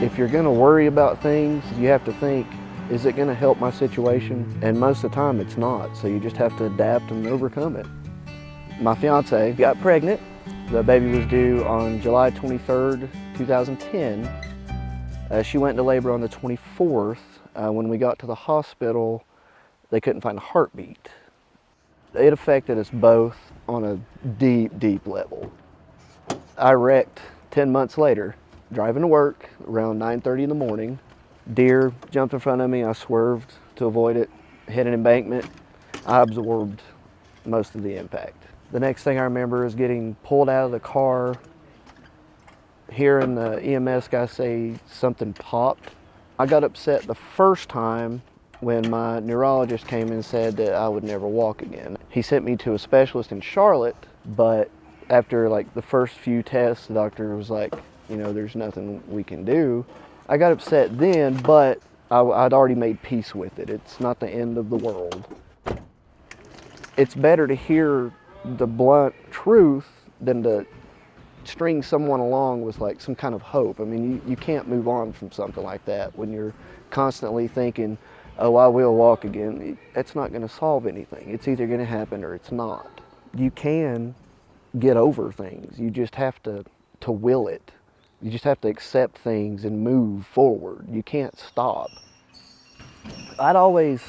If you're gonna worry about things, you have to think, is it gonna help my situation? And most of the time it's not, so you just have to adapt and overcome it. My fiance got pregnant. The baby was due on July 23rd, 2010. She went into labor on the 24th. When we got to the hospital, they couldn't find a heartbeat. It affected us both on a deep, deep level. I wrecked 10 months later, driving to work around 9:30 in the morning. Deer jumped in front of me. I swerved to avoid it, hit an embankment. I absorbed most of the impact. The next thing I remember is getting pulled out of the car, hearing the EMS guy say something popped. I got upset the first time when my neurologist came and said that I would never walk again. He sent me to a specialist in Charlotte, but after like the first few tests, the doctor was like, you know, there's nothing we can do. I got upset then, but I'd already made peace with it. It's not the end of the world. It's better to hear the blunt truth than to string someone along with like some kind of hope. I mean, you can't move on from something like that when you're constantly thinking, oh, I will walk again. That's not gonna solve anything. It's either gonna happen or it's not. You can get over things. You just have to will it. You just have to accept things and move forward. You can't stop. I'd always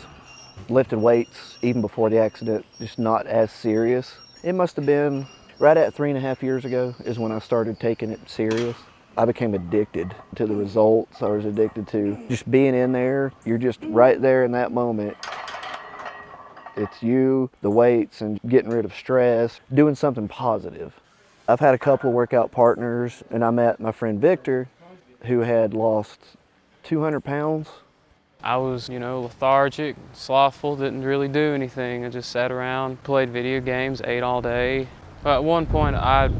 lifted weights even before the accident, just not as serious. It must have been right at 3.5 years ago is when I started taking it serious. I became addicted to the results. I was addicted to just being in there. You're just right there in that moment. It's you, the weights, and getting rid of stress, doing something positive. I've had a couple of workout partners, and I met my friend Victor, who had lost 200 pounds. I was, lethargic, slothful, didn't really do anything. I just sat around, played video games, ate all day. At one point, I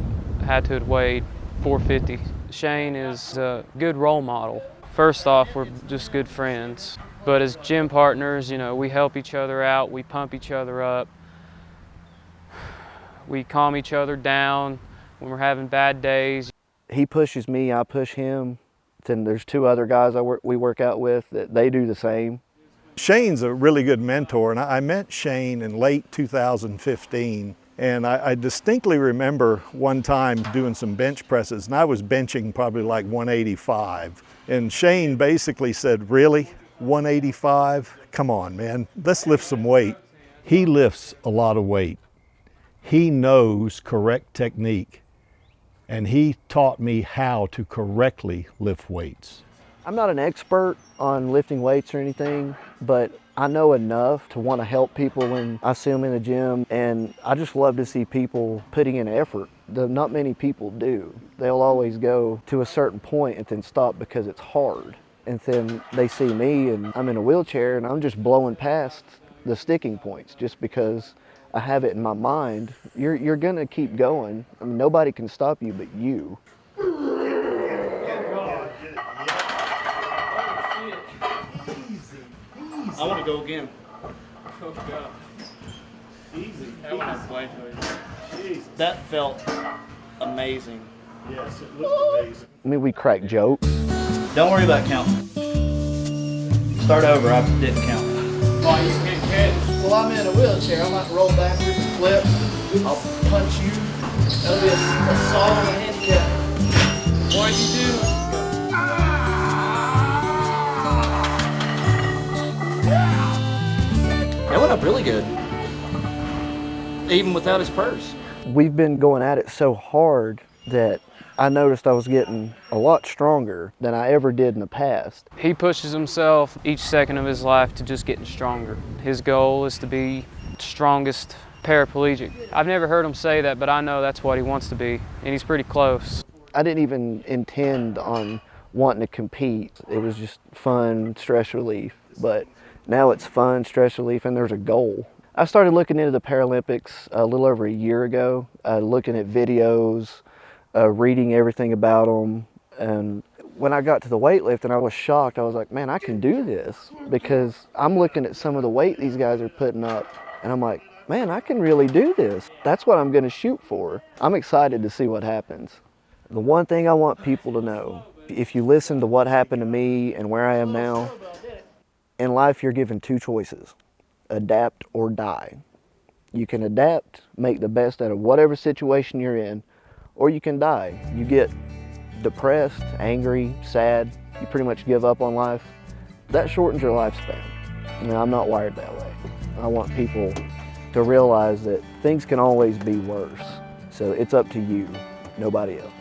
had to weigh 450. Shane is a good role model. First off, we're just good friends. But as gym partners, we help each other out, we pump each other up. We calm each other down when we're having bad days. He pushes me, I push him. Then there's 2 other guys we work out with that they do the same. Shane's a really good mentor, and I met Shane in late 2015. And I distinctly remember one time doing some bench presses, and I was benching probably like 185. And Shane basically said, really, 185? Come on, man, let's lift some weight. He lifts a lot of weight. He knows correct technique, and he taught me how to correctly lift weights. I'm not an expert on lifting weights or anything, but I know enough to want to help people when I see them in the gym, and I just love to see people putting in effort. Not many people do. They'll always go to a certain point and then stop because it's hard. And then they see me and I'm in a wheelchair and I'm just blowing past the sticking points just because I have it in my mind. You're gonna keep going. I mean, nobody can stop you but you. I want to go again. Oh, God. Easy. Easy. That felt amazing. Yes, it looked amazing. I mean, we crack jokes. Don't worry about counting. Start over. I didn't count. Why you can't catch? Well, I'm in a wheelchair. I might roll backwards and flip. I'll punch you. That'll be a solid handicap. What'd you do? That went up really good. Even without his purse. We've been going at it so hard that I noticed I was getting a lot stronger than I ever did in the past. He pushes himself each second of his life to just getting stronger. His goal is to be the strongest paraplegic. I've never heard him say that, but I know that's what he wants to be, and he's pretty close. I didn't even intend on wanting to compete. It was just fun, stress relief, but now it's fun, stress relief, and there's a goal. I started looking into the Paralympics a little over a year ago, looking at videos, reading everything about them. And when I got to the weightlifting, I was shocked. I was like, man, I can do this, because I'm looking at some of the weight these guys are putting up, and I'm like, man, I can really do this. That's what I'm gonna shoot for. I'm excited to see what happens. The one thing I want people to know, if you listen to what happened to me and where I am now, in life you're given two choices, adapt or die. You can adapt, make the best out of whatever situation you're in, or you can die. You get depressed, angry, sad, you pretty much give up on life. That shortens your lifespan. I'm not wired that way. I want people to realize that things can always be worse. So it's up to you, nobody else.